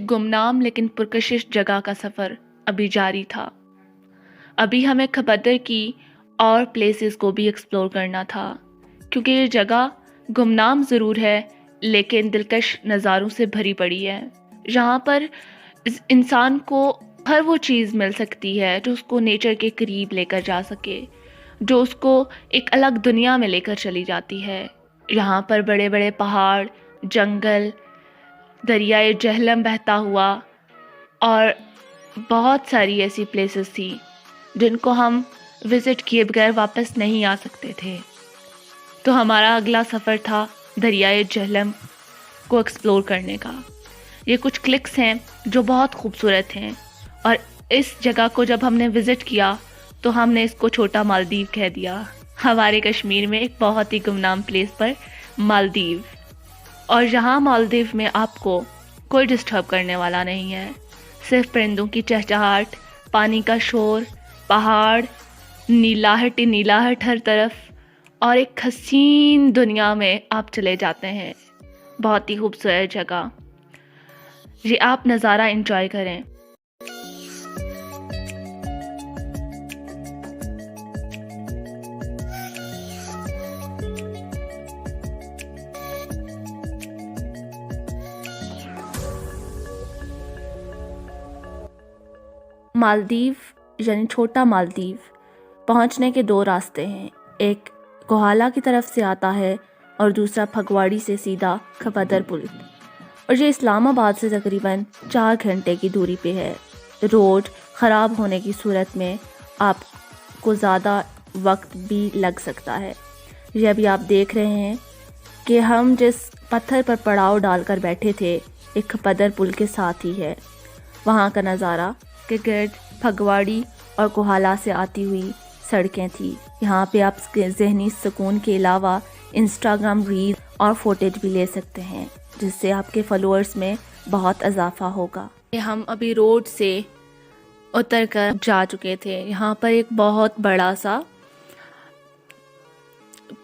गुमनाम लेकिन पुरकशिश जगह का सफ़र अभी जारी था। अभी हमें खबदर की और प्लेसेस को भी एक्सप्लोर करना था, क्योंकि ये जगह गुमनाम ज़रूर है लेकिन दिलकश नज़ारों से भरी पड़ी है। यहाँ पर इस इंसान को हर वो चीज़ मिल सकती है जो उसको नेचर के करीब लेकर जा सके, जो उसको एक अलग दुनिया में लेकर चली जाती है। यहाँ पर बड़े बड़े पहाड़, जंगल, दरियाए जहलम बहता हुआ और बहुत सारी ऐसी प्लेसेस थी जिनको हम विज़िट किए बगैर वापस नहीं आ सकते थे। तो हमारा अगला सफ़र था दरियाए जहलम को एक्सप्लोर करने का। ये कुछ क्लिक्स हैं जो बहुत खूबसूरत हैं, और इस जगह को जब हमने विज़िट किया तो हमने इसको छोटा मालदीव कह दिया। हमारे कश्मीर में एक बहुत ही गुमनाम प्लेस पर मालदीव, और यहाँ मालदीव में आपको कोई डिस्टर्ब करने वाला नहीं है। सिर्फ परिंदों की चहचहाट, पानी का शोर, पहाड़, नीलाहट ही नीलाहट हर तरफ, और एक हसीन दुनिया में आप चले जाते हैं। बहुत ही खूबसूरत जगह, ये आप नज़ारा एंजॉय करें। मालदीव यानी छोटा मालदीव पहुंचने के दो रास्ते हैं। एक कोहाला की तरफ से आता है और दूसरा फगवाड़ी से सीधा खपदर पुल, और ये इस्लामाबाद से तकरीबन 4 घंटे की दूरी पे है। रोड ख़राब होने की सूरत में आपको ज़्यादा वक्त भी लग सकता है। ये अभी आप देख रहे हैं कि हम जिस पत्थर पर पड़ाव डालकर बैठे थे, एक खपदर पुल के साथ ही है। वहाँ का नज़ारा के गिर्द फगवाड़ी और कोहाला से आती हुई सड़कें थी। यहाँ पे आप ज़हनी सुकून के अलावा इंस्टाग्राम रील और फुटेज भी ले सकते हैं, जिससे आपके फॉलोअर्स में बहुत इजाफा होगा। हम अभी रोड से उतर कर जा चुके थे। यहाँ पर एक बहुत बड़ा सा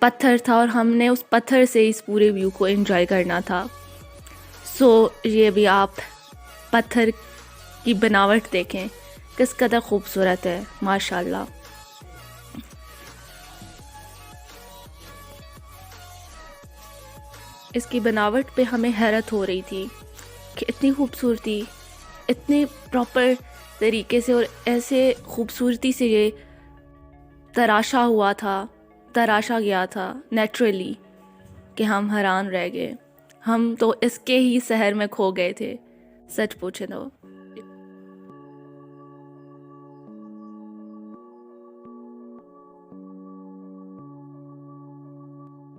पत्थर था और हमने उस पत्थर से इस पूरे व्यू को एंजॉय करना था। ये भी आप पत्थर की बनावट देखें, किस कदर खूबसूरत है, माशाल्लाह। इसकी बनावट पे हमें हैरत हो रही थी कि इतनी खूबसूरती, इतने प्रॉपर तरीके से और ऐसे खूबसूरती से ये तराशा गया था नेचुरली, कि हम हैरान रह गए। हम तो इसके ही शहर में खो गए थे, सच पूछे तो।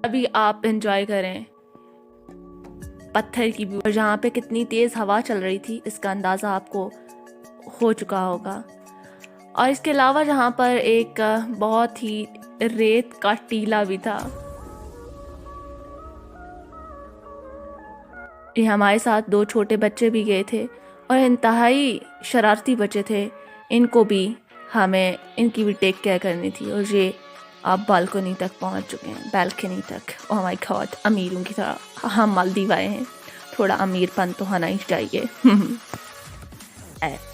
अभी आप एंजॉय करें पत्थर की व्यू, और जहाँ पे कितनी तेज़ हवा चल रही थी इसका अंदाज़ा आपको हो चुका होगा। और इसके अलावा यहाँ पर एक बहुत ही रेत का टीला भी था। ये हमारे साथ 2 छोटे बच्चे भी गए थे और इंतहाई शरारती बच्चे थे। इनकी भी टेक केयर करनी थी। और ये आप बालकनी तक पहुंच चुके हैं, बालकनी तक। ओह माय गॉड, अमीरों की तरह हम मालदीव आए हैं, थोड़ा अमीरपन तो होना ही चाहिए।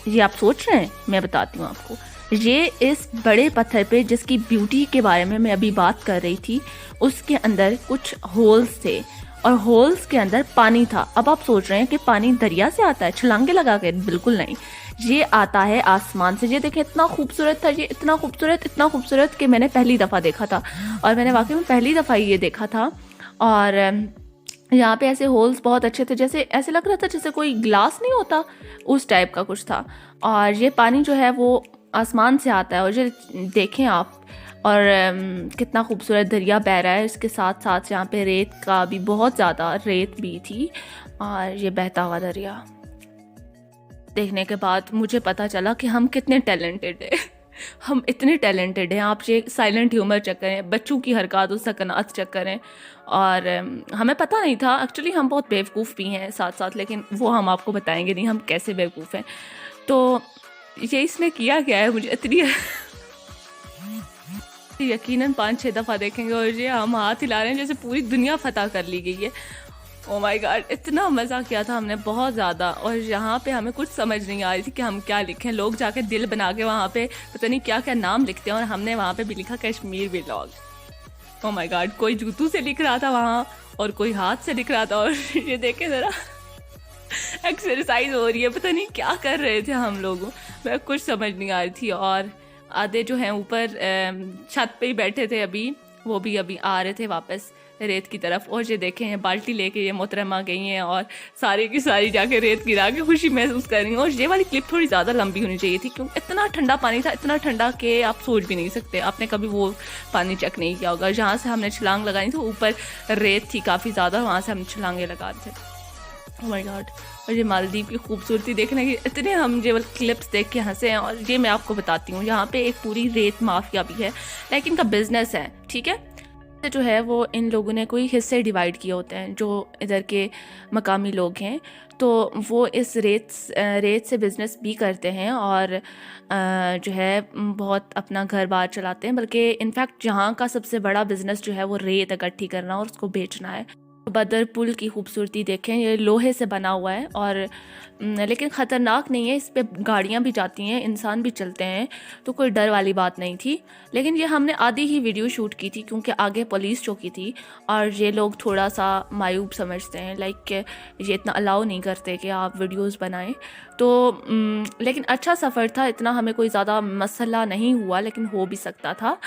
ये आप सोच रहे हैं, मैं बताती हूँ आपको। ये इस बड़े पत्थर पे जिसकी ब्यूटी के बारे में मैं अभी बात कर रही थी, उसके अंदर कुछ होल्स थे और होल्स के अंदर पानी था। अब आप सोच रहे हैं कि पानी दरिया से आता है छलांगे लगा के? बिल्कुल नहीं, ये आता है आसमान से। ये देखें, इतना खूबसूरत था, ये इतना खूबसूरत कि मैंने पहली दफ़ा देखा था, और मैंने वाकई में पहली दफ़ा ये देखा था। और यहाँ पे ऐसे होल्स बहुत अच्छे थे, जैसे ऐसे लग रहा था जैसे कोई ग्लास नहीं होता, उस टाइप का कुछ था। और ये पानी जो है वो आसमान से आता है, और ये देखें आप, और कितना खूबसूरत दरिया बह रहा है। इसके साथ साथ यहाँ पे रेत का भी, बहुत ज़्यादा रेत भी थी, और ये बहता हुआ दरिया देखने के बाद मुझे पता चला कि हम कितने टैलेंटेड हैं। हम इतने टैलेंटेड हैं। आप ये साइलेंट ह्यूमर चेक करें, बच्चों की हरकत सकनात चेक करें, और हमें पता नहीं था। एक्चुअली हम बहुत बेवकूफ़ भी हैं साथ साथ, लेकिन वो हम आपको बताएंगे नहीं हम कैसे बेवकूफ़ हैं। तो ये इसने किया क्या है, मुझे इतनी यकीनन 5-6 दफ़ा देखेंगे, और ये हम हाथ हिला रहे हैं जैसे पूरी दुनिया फतह कर ली गई है। ओ माय गॉड, इतना मज़ा किया था हमने, बहुत ज़्यादा। और यहाँ पे हमें कुछ समझ नहीं आ रही थी कि हम क्या लिखें। लोग जाके दिल बना के वहाँ पे पता नहीं क्या क्या नाम लिखते हैं, और हमने वहाँ पे भी लिखा Kashmir vlog. Oh my God, कोई जूतों से लिख रहा था वहाँ और कोई हाथ से लिख रहा था। और ये देखे ज़रा एक्सरसाइज हो रही है, पता नहीं क्या कर रहे थे हम लोग, मैं कुछ समझ नहीं आ रही थी। और आधे जो हैं ऊपर छत पे ही बैठे थे, अभी वो भी अभी आ रहे थे वापस रेत की तरफ। और ये देखें, ये बाल्टी लेके ये मोहतरमा गई हैं और सारी की सारी जाके रेत गिरा के खुशी महसूस कर रही हैं। और ये वाली क्लिप थोड़ी ज़्यादा लंबी होनी चाहिए थी, क्योंकि इतना ठंडा पानी था, इतना ठंडा कि आप सोच भी नहीं सकते। आपने कभी वो पानी चेक नहीं किया होगा। जहाँ से हमने छलांग लगाई थी ऊपर रेत थी काफ़ी ज़्यादा, वहाँ से हम छलांगे लगा रहे थे। ओह माय गॉड, और ये मालदीव की खूबसूरती देखने की इतने हम ये क्लिप्स देख के हंसे हैं। और ये मैं आपको बताती हूँ, यहाँ पे एक पूरी रेत माफिया भी है, लाइक इनका बिजनेस है, ठीक है। जो है वो इन लोगों ने कोई हिस्से डिवाइड किए होते हैं, जो इधर के मकामी लोग हैं, तो वो इस रेत से बिज़नेस भी करते हैं और जो है बहुत अपना घर बार चलाते हैं। बल्कि इनफैक्ट यहाँ का सबसे बड़ा बिज़नेस जो है वो रेत इकट्ठी करना और उसको बेचना है। बदर पुल की खूबसूरती देखें, ये लोहे से बना हुआ है और लेकिन ख़तरनाक नहीं है, इस पे गाड़ियाँ भी जाती हैं, इंसान भी चलते हैं, तो कोई डर वाली बात नहीं थी। लेकिन ये हमने आधी ही वीडियो शूट की थी, क्योंकि आगे पुलिस चौकी थी और ये लोग थोड़ा सा मायूब समझते हैं, लाइक ये इतना अलाउ नहीं करते कि आप वीडियोस बनाएं। तो लेकिन अच्छा सफ़र था, इतना हमें कोई ज़्यादा मसला नहीं हुआ, लेकिन हो भी सकता था।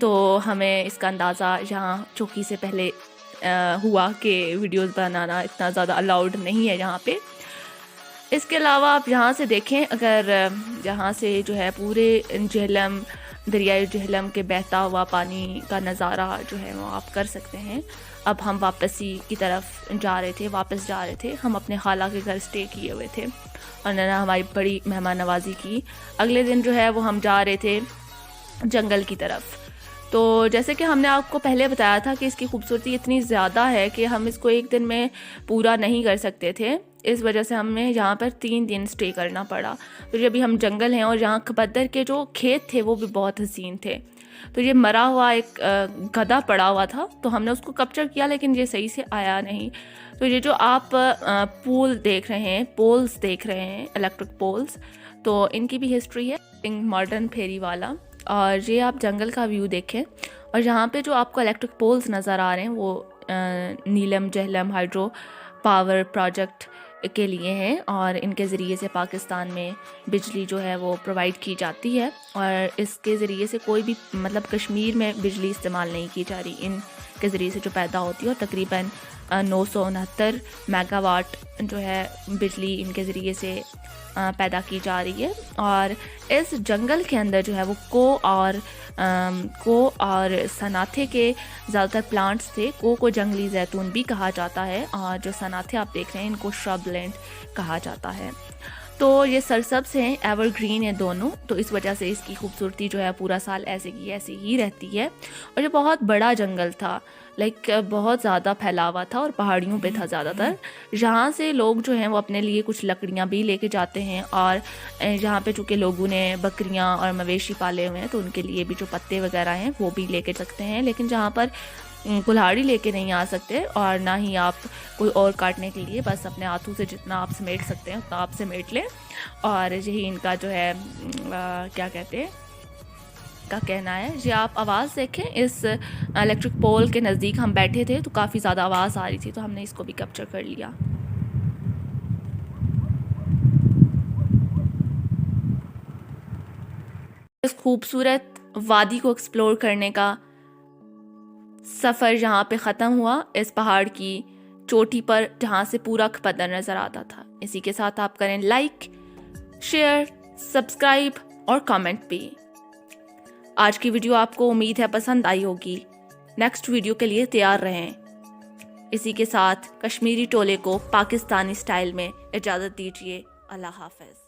तो हमें इसका अंदाज़ा यहाँ चौकी से पहले हुआ कि वीडियोस बनाना इतना ज़्यादा अलाउड नहीं है यहाँ पे। इसके अलावा आप यहाँ से देखें, अगर यहाँ से जो है पूरे झेलम, दरियाई झेलम के बहता हुआ पानी का नज़ारा जो है वो आप कर सकते हैं। अब हम वापसी की तरफ वापस जा रहे थे। हम अपने खाला के घर स्टे किए हुए थे और उन्होंने हमारी बड़ी मेहमान नवाजी की। अगले दिन जो है वो हम जा रहे थे जंगल की तरफ। तो जैसे कि हमने आपको पहले बताया था कि इसकी खूबसूरती इतनी ज़्यादा है कि हम इसको एक दिन में पूरा नहीं कर सकते थे। इस वजह से हमें यहाँ पर 3 दिन स्टे करना पड़ा। तो ये अभी हम जंगल हैं और यहाँ खबद्दर के जो खेत थे वो भी बहुत हसीन थे। तो ये मरा हुआ एक गधा पड़ा हुआ था, तो हमने उसको कैप्चर किया, लेकिन ये सही से आया नहीं। तो ये जो आप पोल्स देख रहे हैं, इलेक्ट्रिक पोल्स, तो इनकी भी हिस्ट्री है, मॉडर्न फेरी वाला। और ये आप जंगल का व्यू देखें, और यहाँ पे जो आपको इलेक्ट्रिक पोल्स नज़र आ रहे हैं वो नीलम जहलम हाइड्रो पावर प्रोजेक्ट के लिए हैं, और इनके ज़रिए से पाकिस्तान में बिजली जो है वो प्रोवाइड की जाती है। और इसके ज़रिए से कोई भी मतलब कश्मीर में बिजली इस्तेमाल नहीं की जा रही, इनके ज़रिए से जो पैदा होती है। और तकरीबन 969 मेगावाट जो है बिजली इनके ज़रिए से पैदा की जा रही है। और इस जंगल के अंदर जो है वो को और सनाथे के ज़्यादातर प्लांट्स थे। को जंगली जैतून भी कहा जाता है, और जो सनाथे आप देख रहे हैं इनको श्रबलैंड कहा जाता है। तो ये सरसब्ज़ हैं, एवरग्रीन है दोनों, तो इस वजह से इसकी खूबसूरती जो है पूरा साल ऐसे की ऐसे ही रहती है। और ये बहुत बड़ा जंगल था, लाइक बहुत ज़्यादा फैला हुआ था और पहाड़ियों पे था ज़्यादातर। यहाँ से लोग जो हैं वो अपने लिए कुछ लकड़ियाँ भी लेके जाते हैं, और यहाँ पे चूँकि लोगों ने बकरियाँ और मवेशी पाले हुए हैं तो उनके लिए भी जो पत्ते वगैरह हैं वो भी लेके सकते हैं। लेकिन जहाँ पर कुल्हाड़ी लेके नहीं आ सकते, और ना ही आप कोई और काटने के लिए, बस अपने हाथों से जितना आप समेट सकते हैं उतना आप समेट लें। और यही इनका जो है क्या कहते हैं का कहना है। जी आप आवाज़ देखें, इस इलेक्ट्रिक पोल के नज़दीक हम बैठे थे तो काफ़ी ज़्यादा आवाज़ आ रही थी, तो हमने इसको भी कैप्चर कर लिया। इस खूबसूरत वादी को एक्सप्लोर करने का सफ़र यहाँ पे ख़त्म हुआ, इस पहाड़ की चोटी पर जहाँ से पूरा खपदर नज़र आता था। इसी के साथ आप करें लाइक, शेयर, सब्सक्राइब और कमेंट भी। आज की वीडियो आपको उम्मीद है पसंद आई होगी। नेक्स्ट वीडियो के लिए तैयार रहें। इसी के साथ कश्मीरी टोले को पाकिस्तानी स्टाइल में इजाज़त दीजिए। अल्लाह हाफ़िज़।